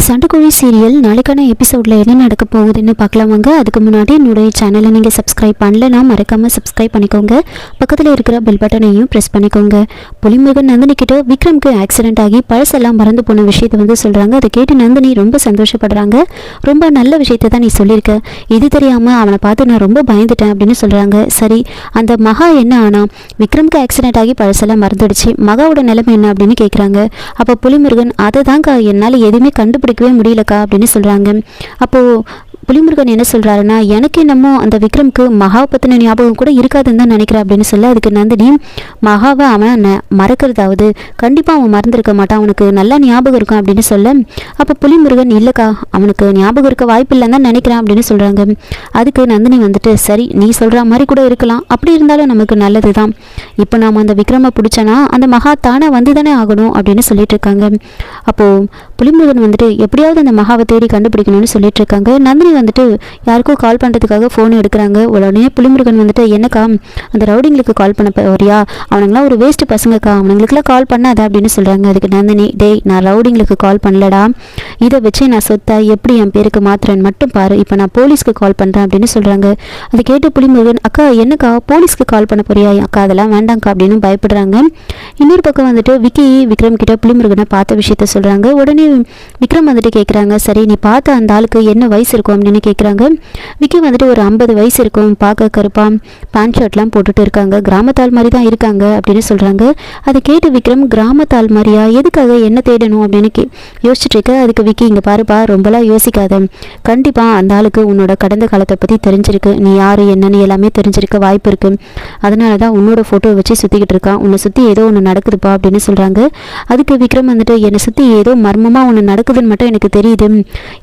சண்டுக்கோழி serial நாளைக்கான எபிசோடில் என்ன நடக்க போகுதுன்னு பார்க்கலாம் வாங்க. அதுக்கு முன்னாடி என்னுடைய சேனலை நீங்கள் சப்ஸ்கிரைப் பண்ணலன்னா மறக்காமல் சப்ஸ்கிரைப் பண்ணிக்கோங்க. பக்கத்தில் இருக்கிற பெல் பட்டனையும் ப்ரெஸ் பண்ணிக்கோங்க. புலிமுருகன் நந்தினி கிட்ட விக்ரம்க்கு ஆக்சிடென்ட் ஆகி பழசெல்லாம் மறந்து போன விஷயத்தை சொல்கிறாங்க. அதை கேட்டு நந்தினி ரொம்ப சந்தோஷப்படுறாங்க. ரொம்ப நல்ல விஷயத்தை தான் நீ சொல்லியிருக்க, இது தெரியாமல் அவனை பார்த்து நான் ரொம்ப பயந்துட்டேன் அப்படின்னு சொல்கிறாங்க. சரி, அந்த மகா என்ன ஆனா? விக்ரம்க்கு ஆக்சிடென்ட் ஆகி பழசெல்லாம் மறந்துடுச்சு, மகாவோட நிலைமை என்ன அப்படின்னு கேட்குறாங்க. அப்போ புலிமுருகன் அதை தாங்க என்னால் எதுவுமே கண்டுபிடிக்கவே முடியலக்கா அப்படின்னு சொல்கிறாங்க. அப்போது புலிமுருகன் என்ன சொல்கிறாருன்னா, எனக்கு என்னமோ அந்த விக்ரம்க்கு மகாவை பற்றின ஞாபகம் கூட இருக்காதுன்னு தான் நினைக்கிறேன் அப்படின்னு சொல்ல, அதுக்கு நந்தினி மகாவை அவன் மறக்கிறதாவது கண்டிப்பாக அவன் மறந்துருக்க மாட்டான், அவனுக்கு நல்லா ஞாபகம் இருக்கும் அப்படின்னு சொல்ல, அப்போ புலிமுருகன் இல்லைக்கா அவனுக்கு ஞாபகம் இருக்க வாய்ப்பு இல்லைன்னு தான் நினைக்கிறேன் அப்படின்னு சொல்கிறாங்க. அதுக்கு நந்தினி சரி நீ சொல்கிற மாதிரி கூட இருக்கலாம், அப்படி இருந்தாலும் நமக்கு நல்லது தான். இப்போ நாம் அந்த விக்ரமை பிடிச்சனா அந்த மகா தானே வந்து தானே ஆகணும் அப்படின்னு சொல்லிட்டு இருக்காங்க. அப்போது புலிமுருகன் எப்படியாவது அந்த மகாவை தேடி கண்டுபிடிக்கணும்னு சொல்லிட்டு இருக்காங்க. நந்தினி யாருக்கோ கால் பண்ணுறதுக்காக ஃபோன் எடுக்கிறாங்க. உடனே புலிமுருகன் என்னக்கா அந்த ரவுடிங்களுக்கு கால் பண்ண போறியா, அவனுங்களாம் ஒரு வேஸ்ட்டு பசங்கக்கா, அவனுங்களுக்குலாம் கால் பண்ணாத அப்படின்னு சொல்கிறாங்க. அதுக்கு நந்தினி, டேய் நான் ரவுடிங்களுக்கு கால் பண்ணலடா, இதை வச்சு நான் சொத்தை எப்படி என் பேருக்கு மாத்துறேன்னு மட்டும் பாரு, இப்போ நான் போலீஸ்க்கு கால் பண்ணுறேன் அப்படின்னு சொல்கிறாங்க. அதை கேட்டு புலிமுருகன், அக்கா என்னக்கா போலீஸ்க்கு கால் பண்ண போறியா, அக்கா அதெல்லாம் வேண்டாங்க்கா அப்படின்னு பயப்படுறாங்க. இன்னொரு பக்கம் விக்கி விக்ரம் கிட்ட புலிமுருகனை பார்த்த விஷயத்த சொல்கிறாங்க. உடனே விக்ரம் கேட்குறாங்க, சரி நீ பார்த்த அந்த ஆளுக்கு என்ன வயசு இருக்கும் அப்படின்னு கேட்குறாங்க. விக்கி ஒரு 50 வயசு இருக்கும், பார்க்க கருப்பா பேண்ட் ஷர்ட்லாம் போட்டுட்டு இருக்காங்க, கிராமத்தால் மாதிரி தான் இருக்காங்க அப்படின்னு சொல்கிறாங்க. அதை கேட்டு விக்ரம், கிராமத்தால் மாதிரியா, எதுக்காக என்ன தேடணும் அப்படின்னு யோசிச்சுட்டு இருக்க. அதுக்கு விக்கி, இங்கே பாருப்பா ரொம்பலாம் யோசிக்காத, கண்டிப்பாக அந்த ஆளுக்கு உன்னோட கடந்த காலத்தை பற்றி தெரிஞ்சிருக்கு, நீ யார் என்னன்னு எல்லாமே தெரிஞ்சிருக்க வாய்ப்பு இருக்கு, அதனால தான் உன்னோட ஃபோட்டோ வச்சு சுற்றிக்கிட்டு இருக்கான், உன்னை சுற்றி ஏதோ ஒன்று நடக்குதுப்பா அப்படின்னு சொல்கிறாங்க. அதுக்கு விக்ரம் என்னை சுற்றி ஏதோ மர்மமாக ஒன்று நடக்குதுன்னு மட்டும் எனக்கு தெரியுது,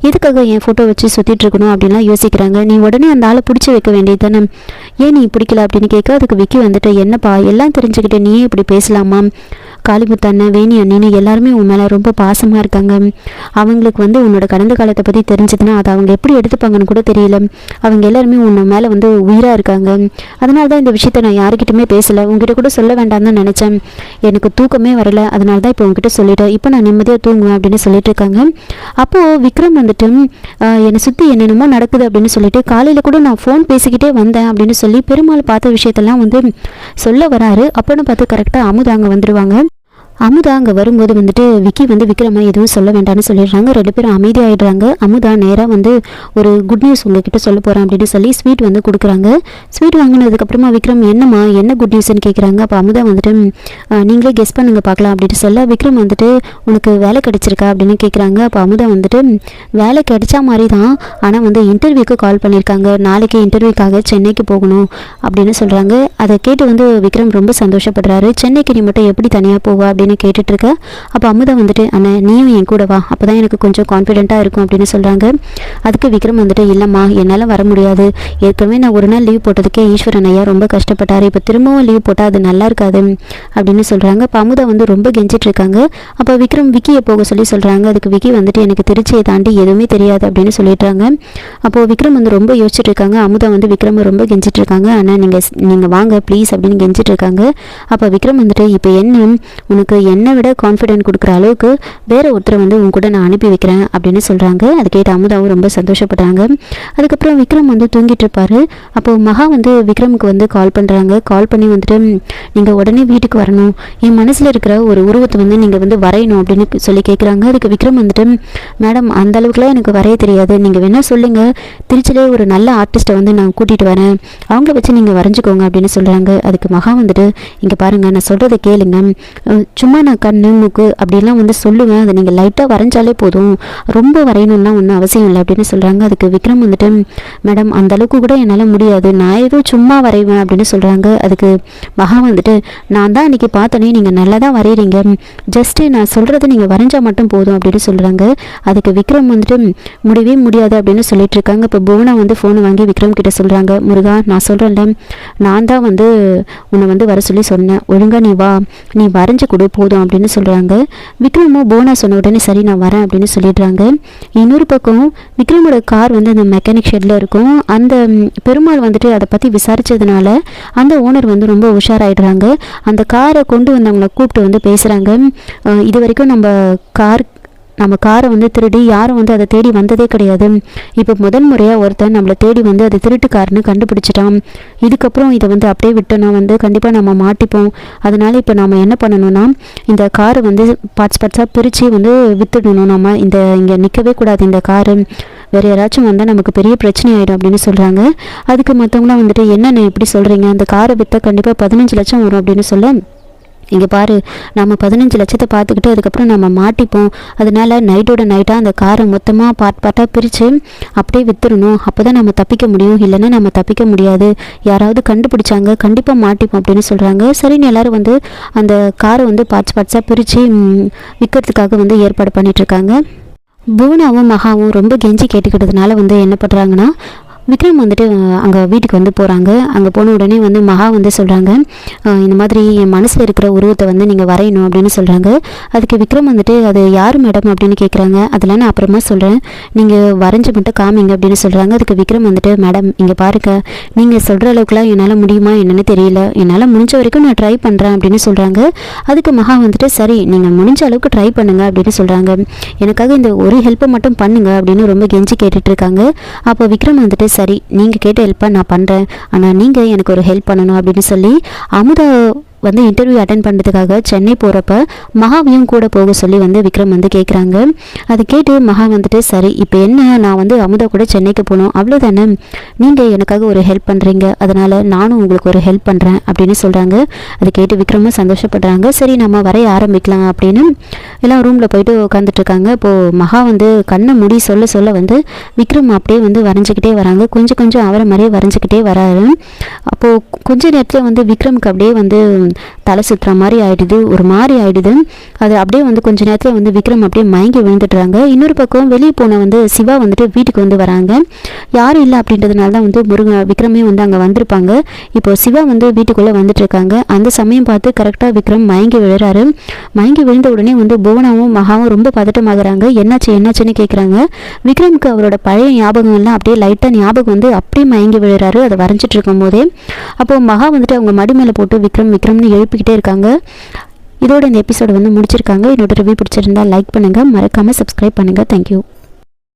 எதுக்காக என் ஃபோட்டோ வச்சு சுற்றிட்டு இருக்கணும் அப்படின்லாம் யோசிக்கிறாங்க. நீ உடனே அந்த ஆளை பிடிச்சி வைக்க வேண்டியது தானே, ஏன் நீ பிடிக்கல அப்படின்னு கேட்க. அதுக்கு விக்கி என்னப்பா எல்லாம் தெரிஞ்சுக்கிட்டு நீயே இப்படி பேசலாமா, காளிமுத்து அண்ணன் வேணி அண்ணின்னு எல்லாருமே உன் மேலே ரொம்ப பாசமாக இருக்காங்க, அவங்களுக்கு உன்னோட கடந்த காலத்தை பற்றி தெரிஞ்சதுன்னா அதை அவங்க எப்படி எடுத்துப்பாங்கன்னு கூட தெரியல, அவங்க எல்லாருமே உன்னை மேலே உயிராக இருக்காங்க, அதனால தான் இந்த விஷயத்த நான் யாருக்கிட்டுமே பேசலை, உங்ககிட்ட கூட சொல்ல வேண்டாம் தான் நினச்சேன், எனக்கு தூக்கமே வரலை, அதனால தான் இப்போ உங்ககிட்ட சொல்லிட்டேன், இப்போ நான் நிம்மதியாக தூங்குவேன் அப்படின்னு சொல்லிட்டு இருக்காங்க. அப்போது விக்ரம் என்னை சுற்றி என்னென்னமோ நடக்குது அப்படின்னு சொல்லிட்டு, காலையில் கூட நான் ஃபோன் பேசிக்கிட்டே வந்தேன் அப்படின்னு சொல்லி பெருமாள் பார்த்த விஷயத்தெல்லாம் சொல்ல வராரு. அப்போன்னு பார்த்து கரெக்டாக அமுதா அங்கே வந்துடுவாங்க. அமுதா அங்கே வரும்போது விக்கி விக்ரமை எதுவும் சொல்ல வேண்டாம்னு சொல்லிடுறாங்க. 2 பேரும் அமைதியாகிடுறாங்க. அமுதா நேராக ஒரு குட் நியூஸ் உங்ககிட்ட சொல்ல போகிறேன் அப்படின்னு சொல்லி ஸ்வீட் கொடுக்குறாங்க. ஸ்வீட் வாங்கினதுக்கப்புறமா விக்ரம், என்னம்மா என்ன குட் நியூஸ்ன்னு கேட்குறாங்க. அப்போ அமுதா நீங்களே கெஸ் பண்ணுங்க பார்க்கலாம் அப்படின்னு சொல்ல, விக்ரம் உனக்கு வேலை கிடைச்சிருக்கா அப்படின்னு கேட்குறாங்க. அப்போ அமுதா வேலை கிடைச்சா மாதிரி தான், ஆனால் இன்டர்வியூக்கு கால் பண்ணியிருக்காங்க, நாளைக்கு இன்டர்வியூக்காக சென்னைக்கு போகணும் அப்படின்னு சொல்கிறாங்க. அதை கேட்டு விக்ரம் ரொம்ப சந்தோஷப்படுறாரு. சென்னைக்கு நீ மட்டும் எப்படி தனியாக போவா அப்படின்னு கேட்டுட்டு இருக்க. அப்போ அமுதா அண்ணா நீயும் என் கூட வா, அப்போ தான் எனக்கு கொஞ்சம் கான்ஃபிடென்ட்டாக இருக்கும் அப்படின்னு சொல்கிறாங்க. அதுக்கு விக்ரம் இல்லைம்மா என்னால் வர முடியாது, ஏற்கனவே நான் ஒரு நாள் லீவ் போட்டதுக்கே ஈஸ்வரன் ஐயா ரொம்ப கஷ்டப்பட்டார், இப்போ திரும்பவும் லீவ் போட்டால் அது நல்லா இருக்காது அப்படின்னு சொல்கிறாங்க. அப்போ அமுதா ரொம்ப கெஞ்சிட்டு இருக்காங்க. அப்போ விக்ரம் விக்கியை போக சொல்கிறாங்க. அதுக்கு விக்கி எனக்கு திருச்சியை தாண்டி எதுவுமே தெரியாது அப்படின்னு சொல்லிடுறாங்க. அப்போது விக்ரம் ரொம்ப யோசிச்சுட்டு இருக்காங்க. அமுதா விக்ரம ரொம்ப கெஞ்சிட்டு இருக்காங்க, அண்ணா நீங்கள் வாங்க ப்ளீஸ் அப்படின்னு கெஞ்சிட்டு இருக்காங்க. அப்போ விக்ரம் இப்போ என்ன உனக்கு என்னை விட கான்ஃபிடென்ட் கொடுக்குற அளவுக்கு வேற ஒருத்தரை உன் கூட நான் அனுப்பி வைக்கிறேன் அப்படின்னு சொல்கிறாங்க. அது கேட்டு அமுதாவும் ரொம்ப சந்தோஷப்படுறாங்க. அதுக்கப்புறம் விக்ரம் தூங்கிட்டு இருப்பாரு. அப்போது மகா விக்ரமுக்கு கால் பண்ணுறாங்க. கால் பண்ணி நீங்கள் உடனே வீட்டுக்கு வரணும், என் மனசில் இருக்கிற ஒரு உருவத்தை நீங்கள் வரையணும் அப்படின்னு சொல்லி கேட்குறாங்க. அதுக்கு விக்ரம் மேடம் அந்த அளவுக்குலாம் எனக்கு வரைய தெரியாது, நீங்கள் வேணால் சொல்லுங்கள், திருச்சியிலே ஒரு நல்ல ஆர்டிஸ்ட்டை நான் கூட்டிகிட்டு வரேன், அவங்கள வச்சு நீங்கள் வரைஞ்சிக்கோங்க அப்படின்னு சொல்கிறாங்க. அதுக்கு மகா இங்கே பாருங்கள் நான் சொல்கிறத கேளுங்க, சும்மா நான் கண்ணு மூக்கு அப்படிலாம் சொல்லுவேன், அதை நீங்கள் லைட்டாக வரைஞ்சாலே போதும், ரொம்ப வரையணும்லாம் ஒன்றும் அவசியம் இல்லை அப்படின்னு சொல்கிறாங்க. அதுக்கு விக்ரம் மேடம் அந்த அளவுக்கு கூட என்னால் முடியாது, நான் ஏதோ சும்மா வரைவேன் அப்படின்னு சொல்கிறாங்க. அதுக்கு மகா நான் தான் அன்றைக்கி பார்த்தனே நீங்கள் நல்லா தான் வரைகிறீங்க, ஜஸ்ட்டு நான் சொல்கிறத நீங்கள் வரைஞ்சால் மட்டும் போதும் அப்படின்னு சொல்கிறாங்க. அதுக்கு விக்ரம் முடியவே முடியாது அப்படின்னு சொல்லிட்டு இருக்காங்க. இப்போ புவனா ஃபோனை வாங்கி விக்ரம் கிட்ட சொல்கிறாங்க, முருகா நான் சொல்கிறேன்ல, நான் தான் உன்னை வர சொல்லி சொன்னேன், ஒழுங்காக நீ வா, நீ வரைஞ்சி கொடு போதும் அப்படின்னு சொல்கிறாங்க. விக்ரமும் போனா சொன்ன உடனே சரி நான் வரேன் அப்படின்னு சொல்லிடுறாங்க. இன்னொரு பக்கம் விக்ரமோட கார் அந்த மெக்கானிக் ஷெட்டில் இருக்கும். அந்த பெருமாள் அதை பற்றி விசாரித்ததுனால அந்த ஓனர் ரொம்ப உஷாராயிடுறாங்க. அந்த காரை கொண்டு அவங்கள கூப்பிட்டு பேசுகிறாங்க. இது வரைக்கும் நம்ம கார் நம்ம காரை வந்து திருடி யாரும் வந்து அதை தேடி வந்ததே கிடையாது. இப்போ முதல் முறையாக ஒருத்தன் நம்மளை தேடி வந்து அதை திருட்டுக்காரன்னு கண்டுபிடிச்சிட்டான். இதுக்கப்புறம் இதை வந்து அப்படியே விட்டோன்னா வந்து கண்டிப்பாக நம்ம மாட்டிப்போம். அதனால இப்போ நம்ம என்ன பண்ணணும்னா இந்த காரை வந்து பார்ட்ஸாக பிரித்து வந்து வித்துடணும். நம்ம இங்கே நிற்கவே கூடாது இந்த காரு. வேறு யாராச்சும் வந்தால் நமக்கு பெரிய பிரச்சனை ஆகிடும் அப்படின்னு சொல்கிறாங்க. அதுக்கு மற்றவங்களாம் வந்துட்டு என்னென்ன எப்படி சொல்கிறீங்க, அந்த காரை விற்றா கண்டிப்பாக 15 லட்சம் வரும் அப்படின்னு சொல்ல, இங்கே பாரு, நம்ம 15 லட்சத்தை பார்த்துக்கிட்டு அதுக்கப்புறம் நம்ம மாட்டிப்போம். அதனால நைட்டோட நைட்டாக அந்த காரை மொத்தமாக பார்ட்டாக பிரித்து அப்படியே வித்துடணும். அப்போ தான் நம்ம தப்பிக்க முடியும், இல்லைன்னா நம்ம தப்பிக்க முடியாது. யாராவது கண்டுபிடிச்சாங்க கண்டிப்பாக மாட்டிப்போம் அப்படின்னு சொல்கிறாங்க. சரின்னு எல்லோரும் வந்து அந்த காரை வந்து பார்ட்ஸாக பிரித்து விற்கிறதுக்காக வந்து ஏற்பாடு பண்ணிகிட்ருக்காங்க. புவனாவும் மகாவும் ரொம்ப கெஞ்சி கேட்டுக்கிட்டதுனால வந்து என்ன பண்ணுறாங்கன்னா விக்ரம் வந்துட்டு அங்கே வீட்டுக்கு வந்து போகிறாங்க. அங்கே போன உடனே வந்து மகா வந்து சொல்கிறாங்க, இந்த மாதிரி என் மனசில் இருக்கிற உருவத்தை வந்து நீங்கள் வரையணும் அப்படின்னு சொல்கிறாங்க. அதுக்கு விக்ரம் வந்துட்டு அது யார் மேடம் அப்படின்னு கேட்குறாங்க. அதெல்லாம் நான் அப்புறமா சொல்கிறேன், நீங்கள் வரைஞ்சி மட்டும் காமிங்க அப்படின்னு சொல்கிறாங்க. அதுக்கு விக்ரம் வந்துட்டு, மேடம் இங்கே பாருங்க, நீங்கள் சொல்கிற அளவுக்குலாம் என்னால் முடியுமா என்னன்னு தெரியல, என்னால் முடிஞ்ச வரைக்கும் நான் ட்ரை பண்ணுறேன் அப்படின்னு சொல்கிறாங்க. அதுக்கு மகா வந்துட்டு, சரி நீங்கள் முடிஞ்ச அளவுக்கு ட்ரை பண்ணுங்கள் அப்படின்னு சொல்கிறாங்க. எனக்காக இந்த ஒரு ஹெல்ப்பை மட்டும் பண்ணுங்க அப்படின்னு ரொம்ப கெஞ்சி கேட்டுட்ருக்காங்க. அப்போ விக்ரம் வந்துட்டு, சரி நீங்கள் கேட்ட ஹெல்ப்பை நான் பண்ணுறேன், ஆனால் நீங்கள் எனக்கு ஒரு ஹெல்ப் பண்ணணும் அப்படின்னு சொல்லி அமுதா வந்து இன்டர்வியூ அட்டென்ட் பண்ணுறதுக்காக சென்னை போகிறப்ப மகாவையும் கூட போக சொல்லி வந்து விக்ரம் வந்து கேட்குறாங்க. அதை கேட்டு மகா வந்துட்டு, சரி இப்போ என்ன, நான் வந்து அமுதா கூட சென்னைக்கு போகணும் அவ்வளோதானே, நீங்கள் எனக்காக ஒரு ஹெல்ப் பண்ணுறீங்க, அதனால் நானும் உங்களுக்கு ஒரு ஹெல்ப் பண்ணுறேன் அப்படின்னு சொல்கிறாங்க. அதை கேட்டு விக்ரமும் சந்தோஷப்படுறாங்க. சரி நம்ம வரைய ஆரம்பிக்கலாம் அப்படின்னு எல்லாம் ரூமில் போயிட்டு உட்காந்துட்ருக்காங்க. இப்போது மகா வந்து கண்ணை மூடி சொல்ல சொல்ல வந்து விக்ரம் அப்படியே வந்து வரைஞ்சிக்கிட்டே வராங்க. கொஞ்சம் அவரை மாதிரியே வரைஞ்சிக்கிட்டே வராரு. அப்போது கொஞ்ச நேரத்தில் வந்து விக்ரமுக்கு அப்படியே வந்து தலை சுற்றுற மாதிரி ஆகிடுது, ஒரு மாதிரி ஆகிடுது. அது அப்படியே வந்து கொஞ்ச நேரத்தில் வந்து விக்ரம் அப்படியே மயங்கி விழுந்துட்டுறாங்க. இன்னொரு பக்கம் வெளியே போன வந்து சிவா வந்துட்டு வீட்டுக்கு வந்து வராங்க. யாரும் இல்லை அப்படின்றதுனால தான் வந்து விக்ரமே வந்து அங்கே வந்திருப்பாங்க. இப்போ சிவா வந்து வீட்டுக்குள்ளே வந்துட்டு இருக்காங்க. அந்த சமயம் பார்த்து கரெக்டாக விக்ரம் மயங்கி விழுறாரு. மயங்கி விழுந்த உடனே வந்து புவனாவும் மகாவும் ரொம்ப பதட்டமாகறாங்க. என்னாச்சுன்னு கேட்குறாங்க. விக்ரமுக்கு அவரோட பழைய ஞாபகம் எல்லாம் அப்படியே லைட்டாக ஞாபகம் வந்து அப்படியே மயங்கி விழுறாரு அதை வரைஞ்சிட்டு இருக்கும் போதே. அப்போ மகா வந்துட்டு அவங்க மடி மேலே போட்டு விக்ரம்னு எழுப்பிக்கிட்டே இருக்காங்க. இதோட இந்த எபிசோடு வந்து முடிச்சிருக்காங்க. என்னோட ரிவ்யூ பிடிச்சிருந்தா லைக் பண்ணுங்கள், மறக்காமல் சப்ஸ்கிரைப் பண்ணுங்கள். தேங்க்யூ.